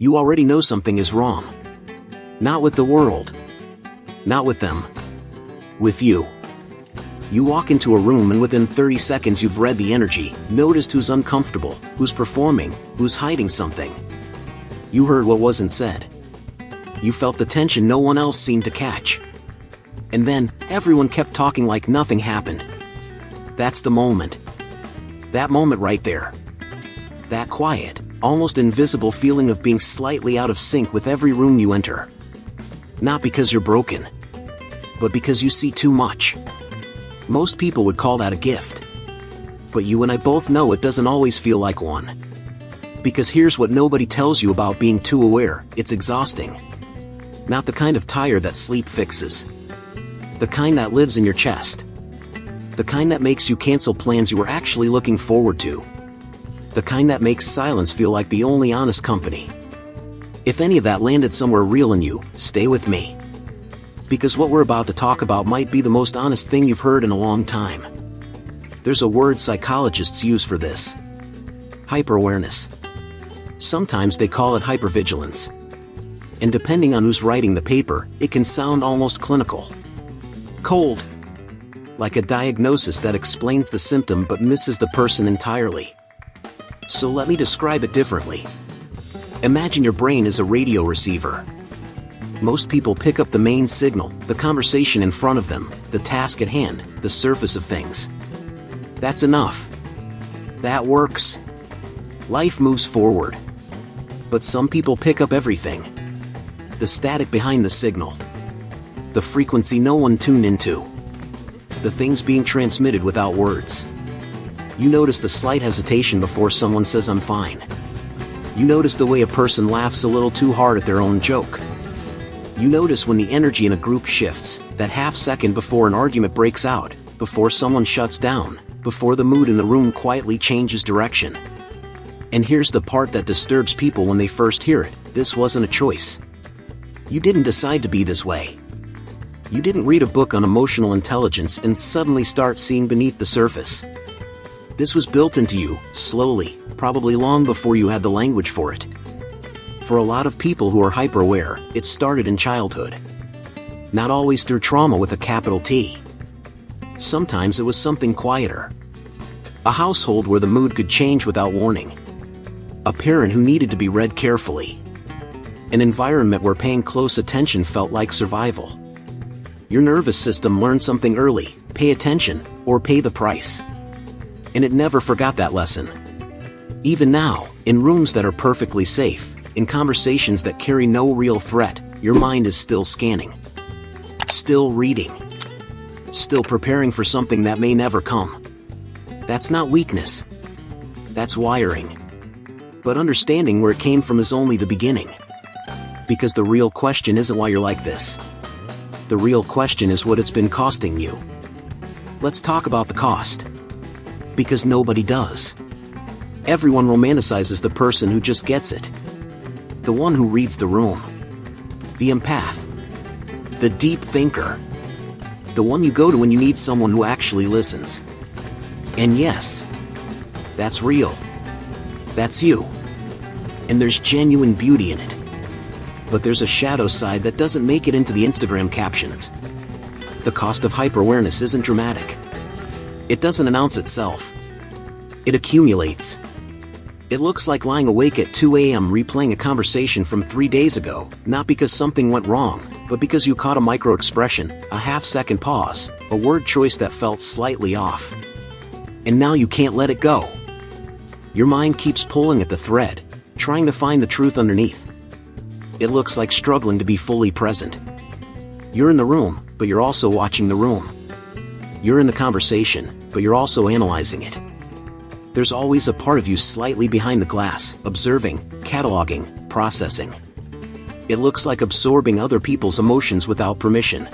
You already know something is wrong. Not with the world. Not with them. With you. You walk into a room and within 30 seconds you've read the energy, noticed who's uncomfortable, who's performing, who's hiding something. You heard what wasn't said. You felt the tension no one else seemed to catch. And then, everyone kept talking like nothing happened. That's the moment. That moment right there. That quiet, almost invisible feeling of being slightly out of sync with every room you enter. Not because you're broken, but because you see too much. Most people would call that a gift. But you and I both know it doesn't always feel like one. Because here's what nobody tells you about being too aware: it's exhausting. Not the kind of tire that sleep fixes. The kind that lives in your chest. The kind that makes you cancel plans you were actually looking forward to. The kind that makes silence feel like the only honest company. If any of that landed somewhere real in you, stay with me. Because what we're about to talk about might be the most honest thing you've heard in a long time. There's a word psychologists use for this. Hyperawareness. Sometimes they call it hypervigilance. And depending on who's writing the paper, it can sound almost clinical. Cold. Like a diagnosis that explains the symptom but misses the person entirely. So let me describe it differently. Imagine your brain is a radio receiver. Most people pick up the main signal, the conversation in front of them, the task at hand, the surface of things. That's enough. That works. Life moves forward. But some people pick up everything. The static behind the signal. The frequency no one tuned into. The things being transmitted without words. You notice the slight hesitation before someone says "I'm fine." You notice the way a person laughs a little too hard at their own joke. You notice when the energy in a group shifts, that half second before an argument breaks out, before someone shuts down, before the mood in the room quietly changes direction. And here's the part that disturbs people when they first hear it: this wasn't a choice. You didn't decide to be this way. You didn't read a book on emotional intelligence and suddenly start seeing beneath the surface. This was built into you, slowly, probably long before you had the language for it. For a lot of people who are hyper-aware, it started in childhood. Not always through trauma with a capital T. Sometimes it was something quieter. A household where the mood could change without warning. A parent who needed to be read carefully. An environment where paying close attention felt like survival. Your nervous system learned something early: pay attention, or pay the price. And it never forgot that lesson. Even now, in rooms that are perfectly safe, in conversations that carry no real threat, your mind is still scanning. Still reading. Still preparing for something that may never come. That's not weakness. That's wiring. But understanding where it came from is only the beginning. Because the real question isn't why you're like this. The real question is what it's been costing you. Let's talk about the cost. Because nobody does. Everyone romanticizes the person who just gets it. The one who reads the room. The empath. The deep thinker. The one you go to when you need someone who actually listens. And yes, that's real. That's you. And there's genuine beauty in it. But there's a shadow side that doesn't make it into the Instagram captions. The cost of hyperawareness isn't dramatic. It doesn't announce itself. It accumulates. It looks like lying awake at 2 a.m. replaying a conversation from 3 days ago, not because something went wrong, but because you caught a micro-expression, a half-second pause, a word choice that felt slightly off. And now you can't let it go. Your mind keeps pulling at the thread, trying to find the truth underneath. It looks like struggling to be fully present. You're in the room, but you're also watching the room. You're in the conversation, but you're also analyzing it. There's always a part of you slightly behind the glass, observing, cataloging, processing. It looks like absorbing other people's emotions without permission.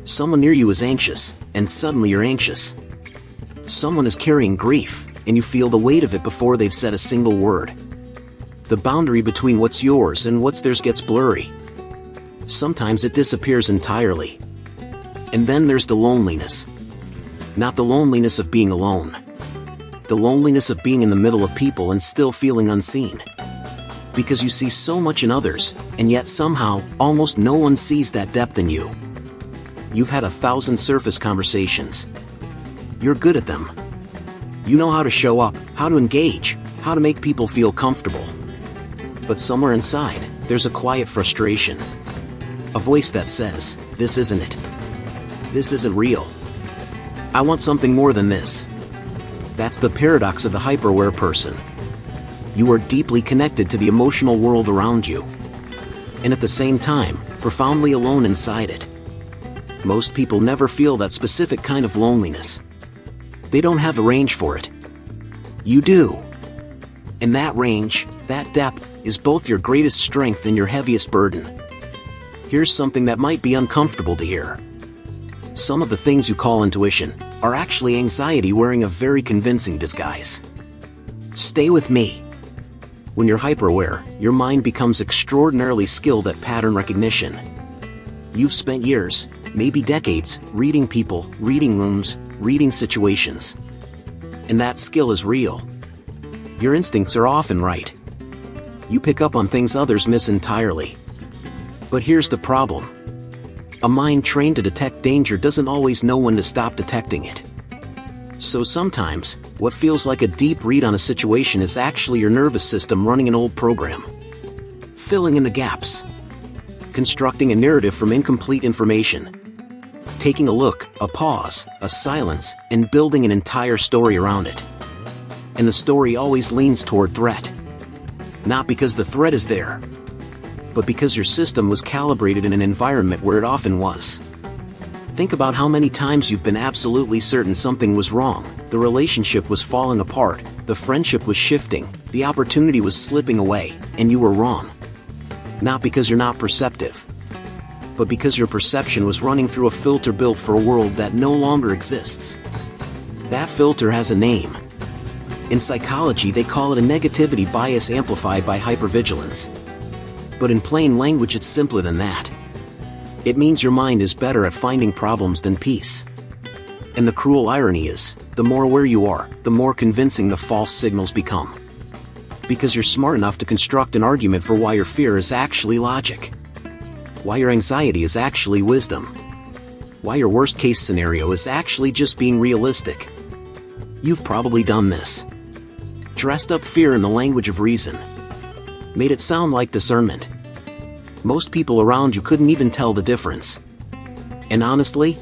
Someone near you is anxious, and suddenly you're anxious. Someone is carrying grief, and you feel the weight of it before they've said a single word. The boundary between what's yours and what's theirs gets blurry. Sometimes it disappears entirely. And then there's the loneliness. Not the loneliness of being alone. The loneliness of being in the middle of people and still feeling unseen. Because you see so much in others, and yet somehow, almost no one sees that depth in you. You've had 1,000 surface conversations. You're good at them. You know how to show up, how to engage, how to make people feel comfortable. But somewhere inside, there's a quiet frustration. A voice that says, "This isn't it. This isn't real. I want something more than this." That's the paradox of the hyper-aware person. You are deeply connected to the emotional world around you, and at the same time, profoundly alone inside it. Most people never feel that specific kind of loneliness. They don't have the range for it. You do. And that range, that depth, is both your greatest strength and your heaviest burden. Here's something that might be uncomfortable to hear. Some of the things you call intuition are actually anxiety wearing a very convincing disguise. Stay with me. When you're hyper-aware, your mind becomes extraordinarily skilled at pattern recognition. You've spent years, maybe decades, reading people, reading rooms, reading situations. And that skill is real. Your instincts are often right. You pick up on things others miss entirely. But here's the problem. A mind trained to detect danger doesn't always know when to stop detecting it. So sometimes, what feels like a deep read on a situation is actually your nervous system running an old program. Filling in the gaps. Constructing a narrative from incomplete information. Taking a look, a pause, a silence, and building an entire story around it. And the story always leans toward threat. Not because the threat is there, but because your system was calibrated in an environment where it often was. Think about how many times you've been absolutely certain something was wrong, the relationship was falling apart, the friendship was shifting, the opportunity was slipping away, and you were wrong. Not because you're not perceptive, but because your perception was running through a filter built for a world that no longer exists. That filter has a name. In psychology, they call it a negativity bias amplified by hypervigilance. But in plain language, it's simpler than that. It means your mind is better at finding problems than peace. And the cruel irony is, the more aware you are, the more convincing the false signals become. Because you're smart enough to construct an argument for why your fear is actually logic. Why your anxiety is actually wisdom. Why your worst-case scenario is actually just being realistic. You've probably done this. Dressed up fear in the language of reason. Made it sound like discernment. Most people around you couldn't even tell the difference. And honestly,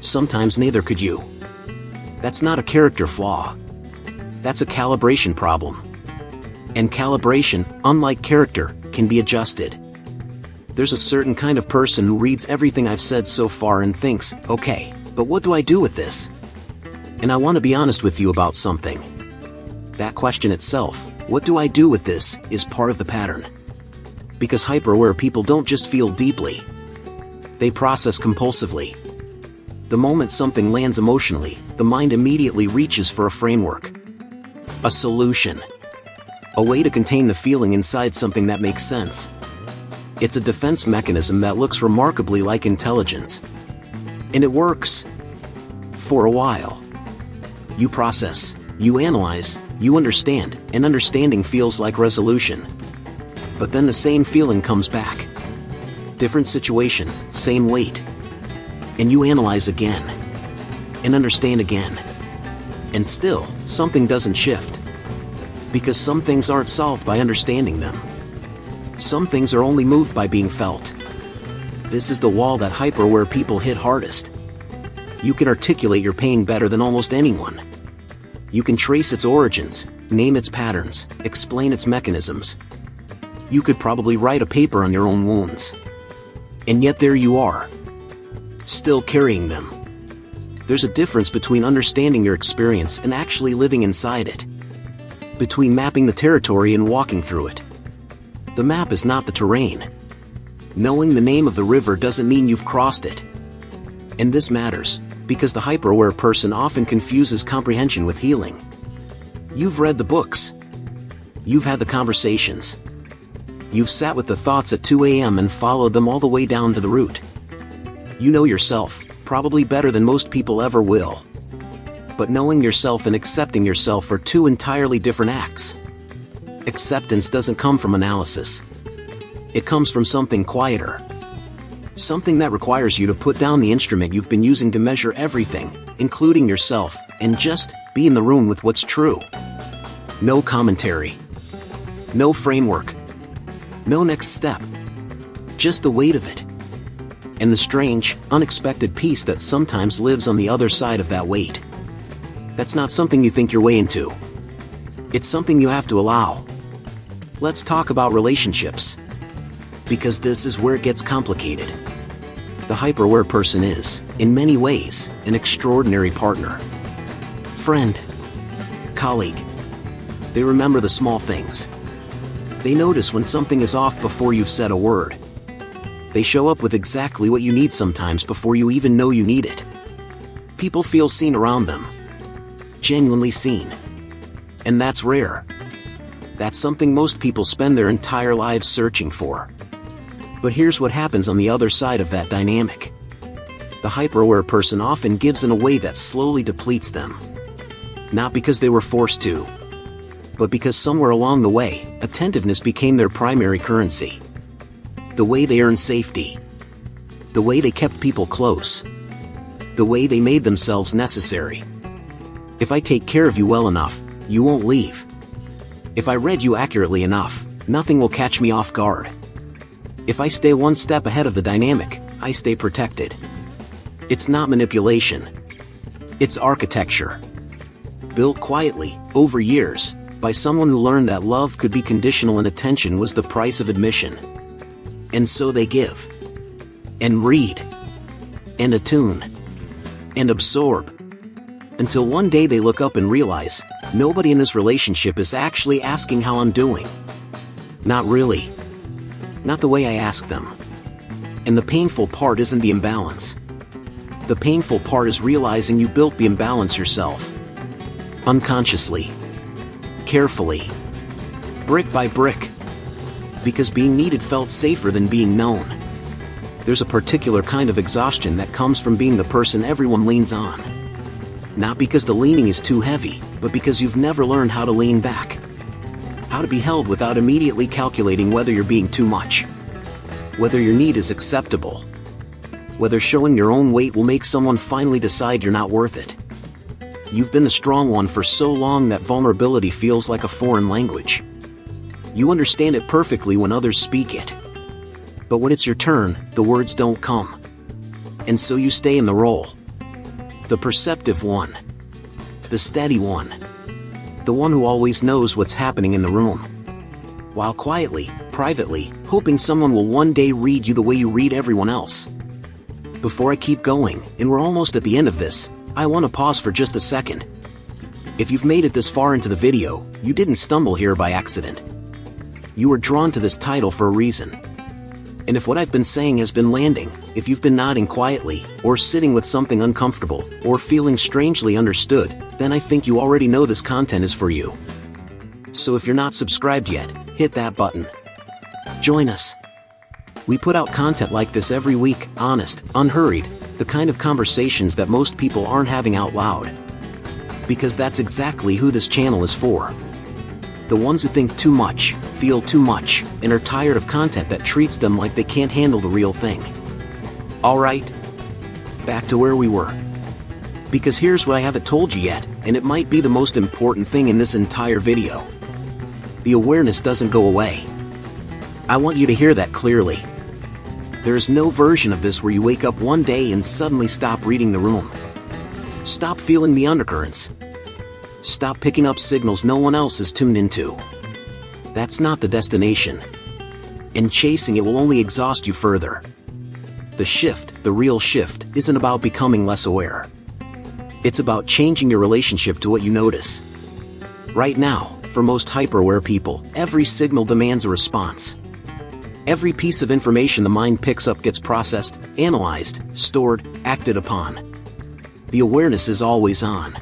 sometimes neither could you. That's not a character flaw. That's a calibration problem. And calibration, unlike character, can be adjusted. There's a certain kind of person who reads everything I've said so far and thinks, okay, but what do I do with this? And I want to be honest with you about something. That question itself, what do I do with this, is part of the pattern. Because hyper-aware people don't just feel deeply. They process compulsively. The moment something lands emotionally, the mind immediately reaches for a framework. A solution. A way to contain the feeling inside something that makes sense. It's a defense mechanism that looks remarkably like intelligence. And it works. For a while. You process, you analyze, you understand, and understanding feels like resolution. But then the same feeling comes back. Different situation, same weight. And you analyze again. And understand again. And still, something doesn't shift. Because some things aren't solved by understanding them. Some things are only moved by being felt. This is the wall that hyper-aware people hit hardest. You can articulate your pain better than almost anyone. You can trace its origins, name its patterns, explain its mechanisms. You could probably write a paper on your own wounds. And yet there you are. Still carrying them. There's a difference between understanding your experience and actually living inside it. Between mapping the territory and walking through it. The map is not the terrain. Knowing the name of the river doesn't mean you've crossed it. And this matters, because the hyper-aware person often confuses comprehension with healing. You've read the books. You've had the conversations. You've sat with the thoughts at 2 a.m. and followed them all the way down to the root. You know yourself, probably better than most people ever will. But knowing yourself and accepting yourself are two entirely different acts. Acceptance doesn't come from analysis. It comes from something quieter. Something that requires you to put down the instrument you've been using to measure everything, including yourself, and just be in the room with what's true. No commentary. No framework. No next step. Just the weight of it. And the strange, unexpected peace that sometimes lives on the other side of that weight. That's not something you think your way into. It's something you have to allow. Let's talk about relationships. Because this is where it gets complicated. The hyper-aware person is, in many ways, an extraordinary partner. Friend. Colleague. They remember the small things. They notice when something is off before you've said a word. They show up with exactly what you need sometimes before you even know you need it. People feel seen around them. Genuinely seen. And that's rare. That's something most people spend their entire lives searching for. But here's what happens on the other side of that dynamic. The hyper-aware person often gives in a way that slowly depletes them. Not because they were forced to, but because somewhere along the way, attentiveness became their primary currency. The way they earned safety. The way they kept people close. The way they made themselves necessary. If I take care of you well enough, you won't leave. If I read you accurately enough, nothing will catch me off guard. If I stay one step ahead of the dynamic, I stay protected. It's not manipulation. It's architecture. Built quietly, over years, by someone who learned that love could be conditional and attention was the price of admission. And so they give. And read. And attune. And absorb. Until one day they look up and realize, nobody in this relationship is actually asking how I'm doing. Not really. Not the way I ask them. And the painful part isn't the imbalance. The painful part is realizing you built the imbalance yourself. Unconsciously. Carefully. Brick by brick. Because being needed felt safer than being known. There's a particular kind of exhaustion that comes from being the person everyone leans on. Not because the leaning is too heavy, but because you've never learned how to lean back. How to be held without immediately calculating whether you're being too much. Whether your need is acceptable. Whether showing your own weight will make someone finally decide you're not worth it. You've been the strong one for so long that vulnerability feels like a foreign language. You understand it perfectly when others speak it. But when it's your turn, the words don't come. And so you stay in the role. The perceptive one. The steady one. The one who always knows what's happening in the room. While quietly, privately, hoping someone will one day read you the way you read everyone else. Before I keep going, and we're almost at the end of this, I want to pause for just a second. If you've made it this far into the video, you didn't stumble here by accident. You were drawn to this title for a reason. And if what I've been saying has been landing, if you've been nodding quietly, or sitting with something uncomfortable, or feeling strangely understood, then I think you already know this content is for you. So if you're not subscribed yet, hit that button. Join us. We put out content like this every week, honest, unhurried, the kind of conversations that most people aren't having out loud. Because that's exactly who this channel is for. The ones who think too much, feel too much, and are tired of content that treats them like they can't handle the real thing. Alright, back to where we were. Because here's what I haven't told you yet, and it might be the most important thing in this entire video. The awareness doesn't go away. I want you to hear that clearly. There is no version of this where you wake up one day and suddenly stop reading the room. Stop feeling the undercurrents. Stop picking up signals no one else is tuned into. That's not the destination. And chasing it will only exhaust you further. The shift, the real shift, isn't about becoming less aware. It's about changing your relationship to what you notice. Right now, for most hyper-aware people, every signal demands a response. Every piece of information the mind picks up gets processed, analyzed, stored, acted upon. The awareness is always on.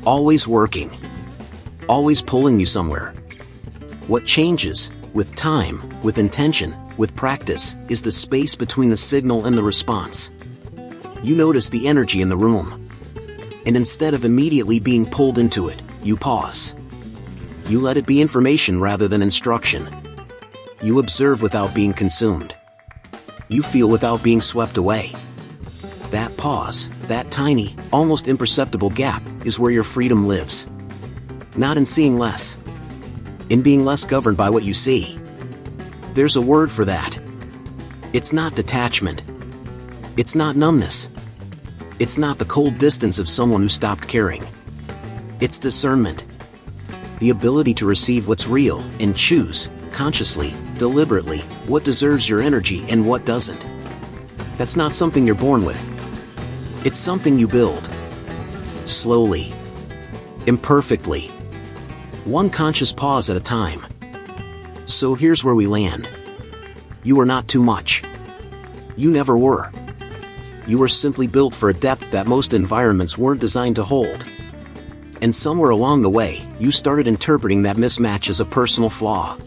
Always working. Always pulling you somewhere. What changes, with time, with intention, with practice, is the space between the signal and the response. You notice the energy in the room. And instead of immediately being pulled into it, you pause. You let it be information rather than instruction. You observe without being consumed. You feel without being swept away. That pause, that tiny, almost imperceptible gap, is where your freedom lives. Not in seeing less. In being less governed by what you see. There's a word for that. It's not detachment. It's not numbness. It's not the cold distance of someone who stopped caring. It's discernment. The ability to receive what's real and choose, consciously, deliberately, what deserves your energy and what doesn't. That's not something you're born with. It's something you build. Slowly. Imperfectly. One conscious pause at a time. So here's where we land. You are not too much. You never were. You were simply built for a depth that most environments weren't designed to hold. And somewhere along the way, you started interpreting that mismatch as a personal flaw.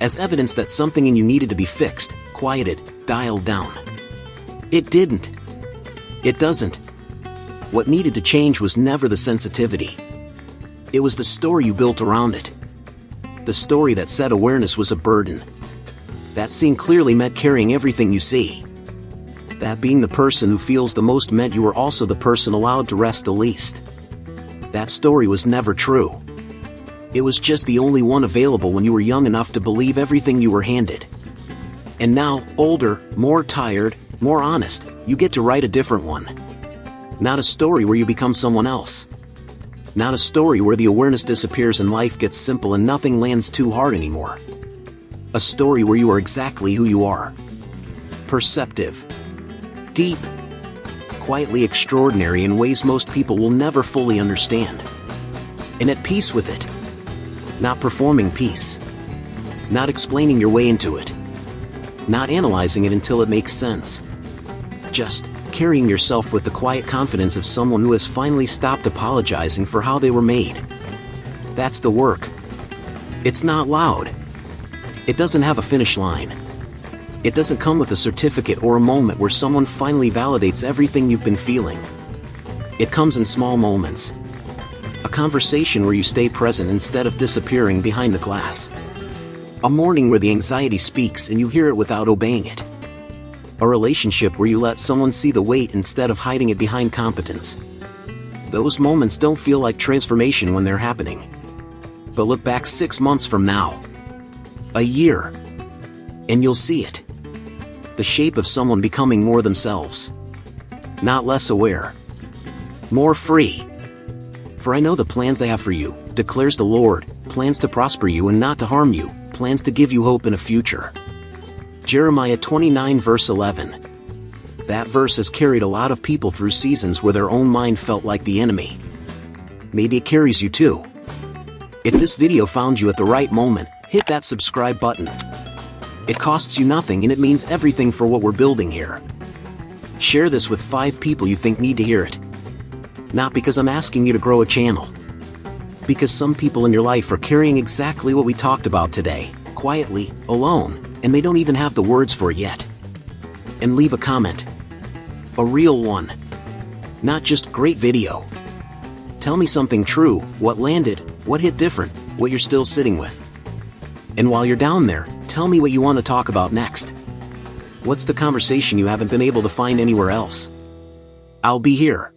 As evidence that something in you needed to be fixed, quieted, dialed down. It didn't. It doesn't. What needed to change was never the sensitivity. It was the story you built around it. The story that said awareness was a burden. That seeing clearly meant carrying everything you see. That being the person who feels the most meant you were also the person allowed to rest the least. That story was never true. It was just the only one available when you were young enough to believe everything you were handed. And now, older, more tired, more honest, you get to write a different one. Not a story where you become someone else. Not a story where the awareness disappears and life gets simple and nothing lands too hard anymore. A story where you are exactly who you are. Perceptive. Deep. Quietly extraordinary in ways most people will never fully understand. And at peace with it. Not performing peace. Not explaining your way into it. Not analyzing it until it makes sense. Just carrying yourself with the quiet confidence of someone who has finally stopped apologizing for how they were made. That's the work. It's not loud. It doesn't have a finish line. It doesn't come with a certificate or a moment where someone finally validates everything you've been feeling. It comes in small moments. A conversation where you stay present instead of disappearing behind the glass. A morning where the anxiety speaks and you hear it without obeying it. A relationship where you let someone see the weight instead of hiding it behind competence. Those moments don't feel like transformation when they're happening. But look back 6 months from now. A year. And you'll see it. The shape of someone becoming more themselves. Not less aware. More free. For I know the plans I have for you, declares the Lord, plans to prosper you and not to harm you, plans to give you hope in a future. Jeremiah 29 verse 11. That verse has carried a lot of people through seasons where their own mind felt like the enemy. Maybe it carries you too. If this video found you at the right moment, hit that subscribe button. It costs you nothing and it means everything for what we're building here. Share this with 5 people you think need to hear it. Not because I'm asking you to grow a channel. Because some people in your life are carrying exactly what we talked about today, quietly, alone, and they don't even have the words for it yet. And leave a comment. A real one. Not just great video. Tell me something true, what landed, what hit different, what you're still sitting with. And while you're down there, tell me what you want to talk about next. What's the conversation you haven't been able to find anywhere else? I'll be here.